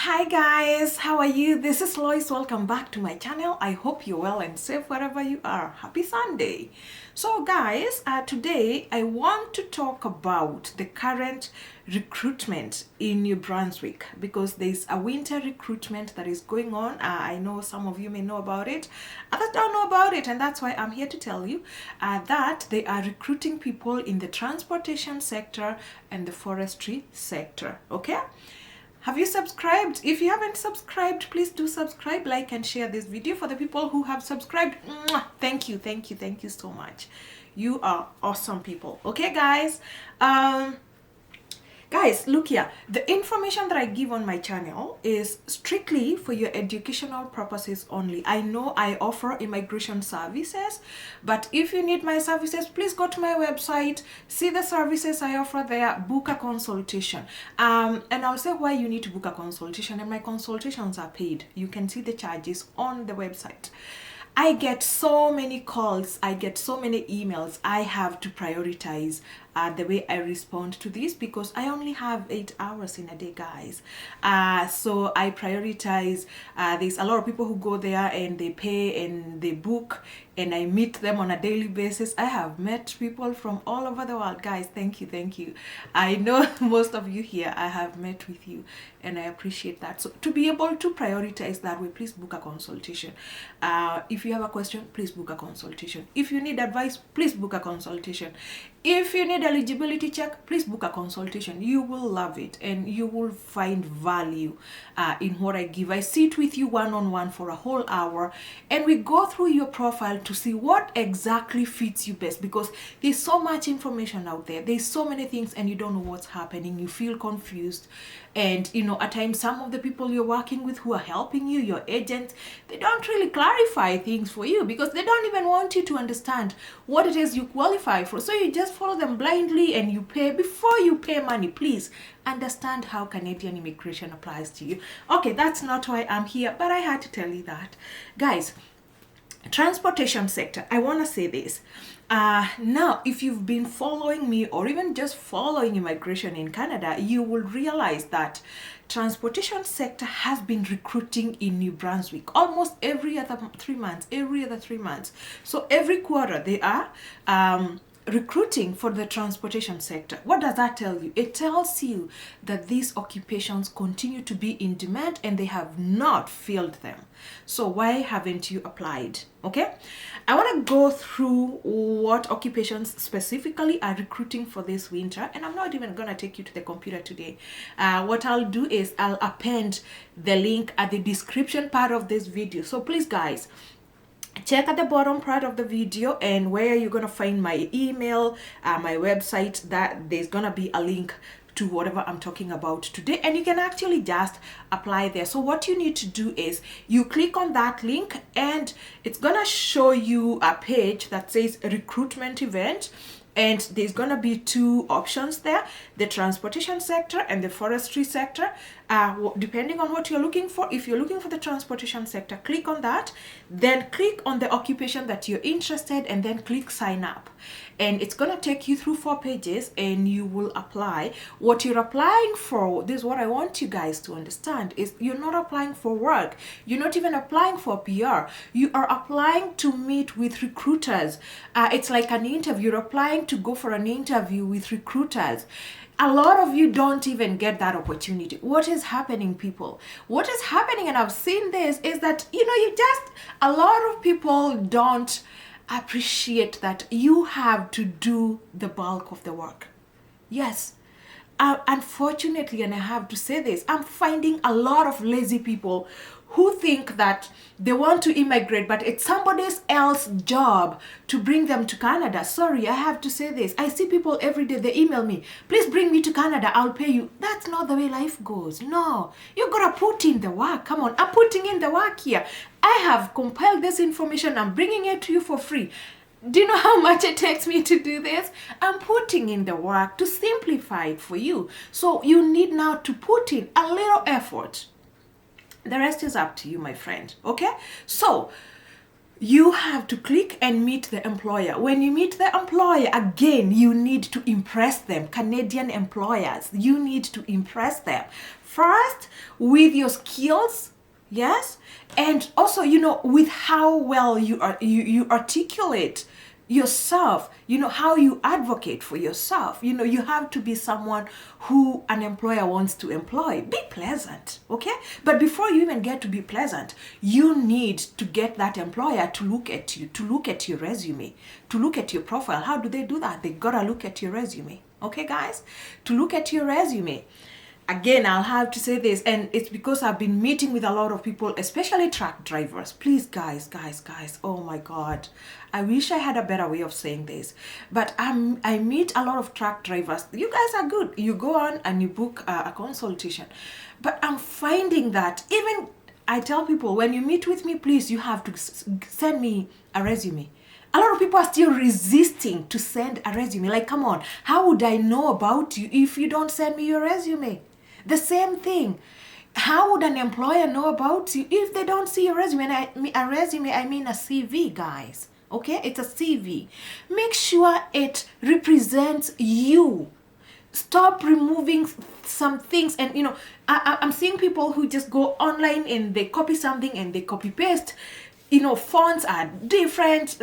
Hi guys, how are you? This is Lois. Welcome back to my channel. I hope you're well and safe wherever you are. Happy Sunday. So guys, today I want to talk about the current recruitment in New Brunswick because there's a winter recruitment that is going on. I know some of you may know about it, others don't know about it, and that's why I'm here to tell you that they are recruiting people in the transportation sector and the forestry sector. Okay, have you subscribed? If you haven't subscribed, please do subscribe, like, and share this video. For the people who have subscribed, thank you, thank you, thank you so much. You are awesome people. Okay, guys. Guys, look here. The information that I give on my channel is strictly for your educational purposes only. I know I offer immigration services, but if you need my services, please go to my website, see the services I offer there, book a consultation. And I'll say why you need to book a consultation, and my consultations are paid. You can see the charges on the website. I get so many calls, I get so many emails. I have to prioritize the way I respond to this because I only have 8 hours in a day, guys. So I prioritize. There's a lot of people who go there and they pay and they book, and I meet them on a daily basis. I have met people from all over the world, guys. Thank you, thank you. I know most of you here, I have met with you, and I appreciate that. So to be able to prioritize that way, please book a consultation. If you have a question, please book a consultation. If you need advice, please book a consultation. If you need eligibility check, please book a consultation. You will love it and you will find value in what I give. I sit with you one-on-one for a whole hour and we go through your profile to see what exactly fits you best, because there's so much information out there. There's so many things and you don't know what's happening. You feel confused. And at times some of the people you're working with who are helping you, your agents, they don't really clarify things for you because they don't even want you to understand what it is you qualify for. So you just follow them blindly and you pay. Before you pay money, please understand how Canadian immigration applies to you. Okay, that's not why I'm here, but I had to tell you that. Guys, transportation sector, I want to say this. Now, if you've been following me or even just following immigration in Canada, you will realize that transportation sector has been recruiting in New Brunswick almost every other 3 months. So every quarter they are recruiting for the transportation sector. What does that tell you? It tells you that these occupations continue to be in demand and they have not filled them. So why haven't you applied? Okay, I want to go through what occupations specifically are recruiting for this winter, and I'm not even going to take you to the computer today. What I'll do is I'll append the link at the description part of this video. So please, guys, check at the bottom part of the video and where you're going to find my email, my website, that there's going to be a link to whatever I'm talking about today, and you can actually just apply there. So what you need to do is you click on that link and it's going to show you a page that says recruitment event. And there's going to be 2 options there, the transportation sector and the forestry sector, depending on what you're looking for. If you're looking for the transportation sector, click on that, then click on the occupation that you're interested, and then click sign up. And it's going to take you through 4 pages and you will apply. What you're applying for, this is what I want you guys to understand, is you're not applying for work. You're not even applying for PR. You are applying to meet with recruiters. It's like an interview. You're applying to go for an interview with recruiters. A lot of you don't even get that opportunity. What is happening, people? What is happening, and I've seen this, is that, a lot of people don't appreciate that you have to do the bulk of the work. Yes. Unfortunately, and I have to say this, I'm finding a lot of lazy people who think that they want to immigrate, but it's somebody else's job to bring them to Canada. Sorry, I have to say this. I see people every day, they email me, please bring me to Canada, I'll pay you. That's not the way life goes. No, you gotta put in the work. Come on, I'm putting in the work here. I have compiled this information, I'm bringing it to you for free. Do you know how much it takes me to do this? I'm putting in the work to simplify it for you. So you need now to put in a little effort. The rest is up to you, my friend. Okay? So You have to click and meet the employer. When you meet the employer, again, you need to impress them. Canadian employers, you need to impress them. First, with your skills, yes, and also, with how well you articulate yourself, how you advocate for yourself. You have to be someone who an employer wants to employ. Be pleasant, okay? But before you even get to be pleasant, you need to get that employer to look at you, to look at your resume, to look at your profile. How do they do that? They gotta look at your resume, okay, guys? To look at your resume. Again, I'll have to say this, and it's because I've been meeting with a lot of people, especially truck drivers. Please, guys, oh my God. I wish I had a better way of saying this. But I meet a lot of truck drivers. You guys are good. You go on and you book a consultation. But I'm finding that even I tell people, when you meet with me, please, you have to send me a resume. A lot of people are still resisting to send a resume. Like, come on, how would I know about you if you don't send me your resume? The same thing. How would an employer know about you if they don't see your resume? And a resume, I mean a CV, guys. Okay? It's a CV. Make sure it represents you. Stop removing some things. And, I'm seeing people who just go online and they copy something and they copy paste. Fonts are different.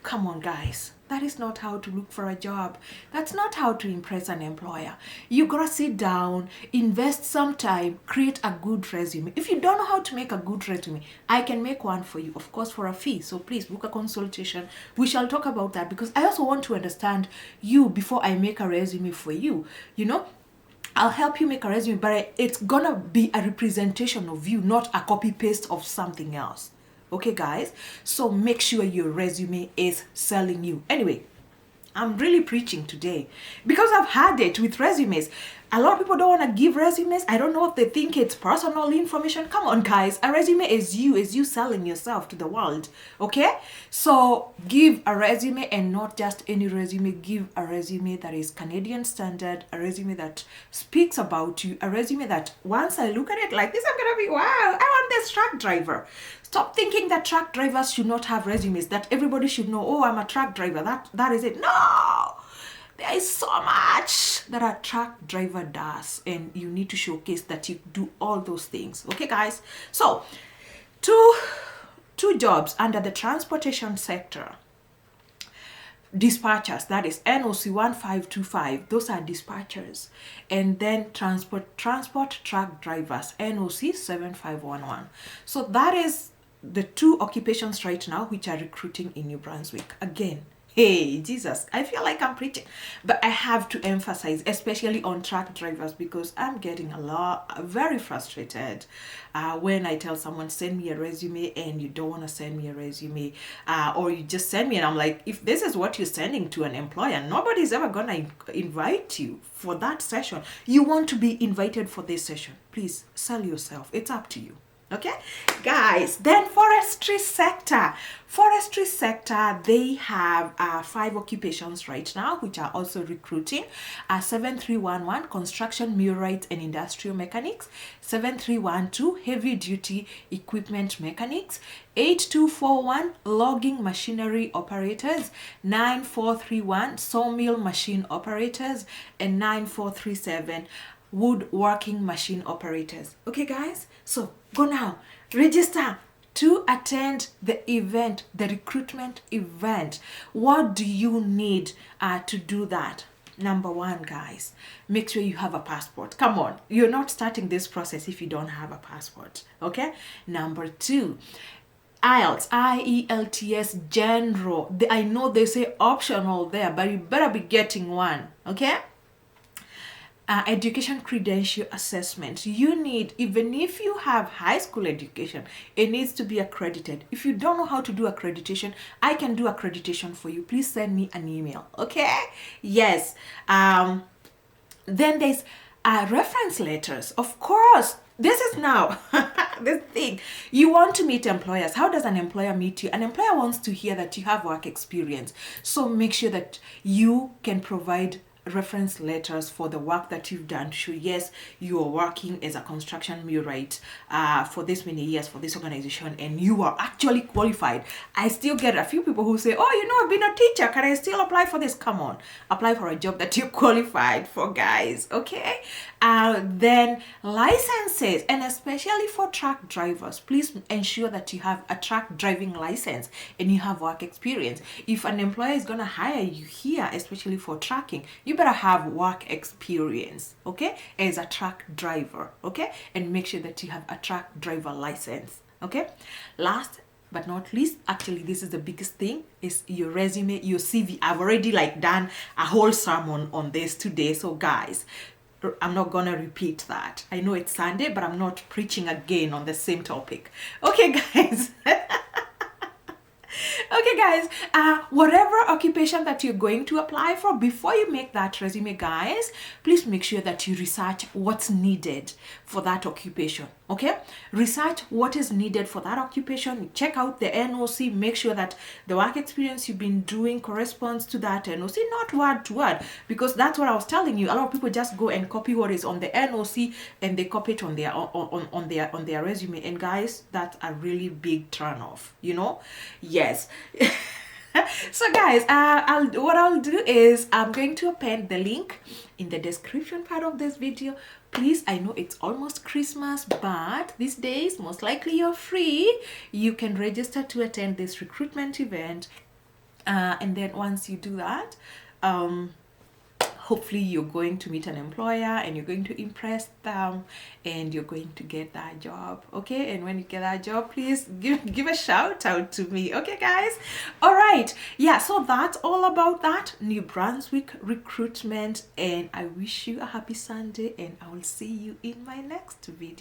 Come on, guys. That is not how to look for a job. That's not how to impress an employer. You gotta sit down, invest some time, create a good resume. If you don't know how to make a good resume, I can make one for you, of course, for a fee. So please book a consultation. We shall talk about that, because I also want to understand you before I make a resume for you. I'll help you make a resume, but it's gonna be a representation of you, not a copy paste of something else. Okay, guys? So make sure your resume is selling you. Anyway, I'm really preaching today because I've had it with resumes. A lot of people don't want to give resumes. I don't know if they think it's personal information. Come on, guys. A resume is you selling yourself to the world. Okay? So give a resume, and not just any resume. Give a resume that is Canadian standard, a resume that speaks about you, a resume that once I look at it like this, I'm going to be, wow, I want this truck driver. Stop thinking that truck drivers should not have resumes, that everybody should know, oh, I'm a truck driver. That is it. No! There is so much that a truck driver does, and you need to showcase that you do all those things. Okay, guys? So, two jobs under the transportation sector. Dispatchers, that is NOC 1525, those are dispatchers. And then transport truck drivers, NOC 7511. So that is the two occupations right now which are recruiting in New Brunswick. Again, hey, Jesus, I feel like I'm preaching, but I have to emphasize, especially on truck drivers, because I'm getting very frustrated when I tell someone, send me a resume, and you don't want to send me a resume, or you just send me, and I'm like, if this is what you're sending to an employer, nobody's ever gonna invite you for that session. You want to be invited for this session. Please sell yourself. It's up to you. Okay, guys, then forestry sector, they have 5 occupations right now which are also recruiting. 7311 construction millwrights and industrial mechanics, 7312 heavy duty equipment mechanics, 8241 logging machinery operators, 9431 sawmill machine operators, and 9437 woodworking machine operators. Okay, guys, so go now, register to attend the event, the recruitment event. What do you need to do that? Number 1, guys, make sure you have a passport. Come on, you're not starting this process if you don't have a passport. Okay. Number 2, IELTS, IELTS general. I know they say optional there, but you better be getting one. Okay. Education credential assessment. You need, even if you have high school education, it needs to be accredited. If you don't know how to do accreditation, I can do accreditation for you. Please send me an email. Okay? Yes. Then there's reference letters. Of course. This is now this thing. You want to meet employers. How does an employer meet you? An employer wants to hear that you have work experience. So make sure that you can provide reference letters for the work that you've done to show yes, you are working as a construction millwright for this many years for this organization, and you are actually qualified. I still get a few people who say, oh, you know, I've been a teacher, can I still apply for this? Come on, apply for a job that you're qualified for, guys. Okay. Then licenses, and especially for truck drivers, please ensure that you have a truck driving license and you have work experience. If an employer is going to hire you here, especially for trucking, you better have work experience, okay, as a truck driver, okay, and make sure that you have a truck driver license, okay. Last but not least, actually this is the biggest thing, is your resume, your CV. I've already done a whole sermon on this today, so guys, I'm not gonna repeat that. I know it's Sunday, but I'm not preaching again on the same topic. Okay, guys. Okay, guys, whatever occupation that you're going to apply for, before you make that resume, guys, please make sure that you research what's needed for that occupation. Okay, research what is needed for that occupation. Check out the NOC. Make sure that the work experience you've been doing corresponds to that NOC, not word to word, because that's what I was telling you. A lot of people just go and copy what is on the NOC and they copy it on their resume. And guys, that's a really big turn off, you know. Yes. So guys, what I'll do is I'm going to append the link in the description part of this video. Please, I know it's almost Christmas, but these days most likely you're free. You can register to attend this recruitment event, and then once you do that, hopefully you're going to meet an employer and you're going to impress them and you're going to get that job. Okay, and when you get that job, please give a shout out to me. Okay, guys. All right, yeah, so that's all about that New Brunswick recruitment, and I wish you a happy Sunday, and I will see you in my next video.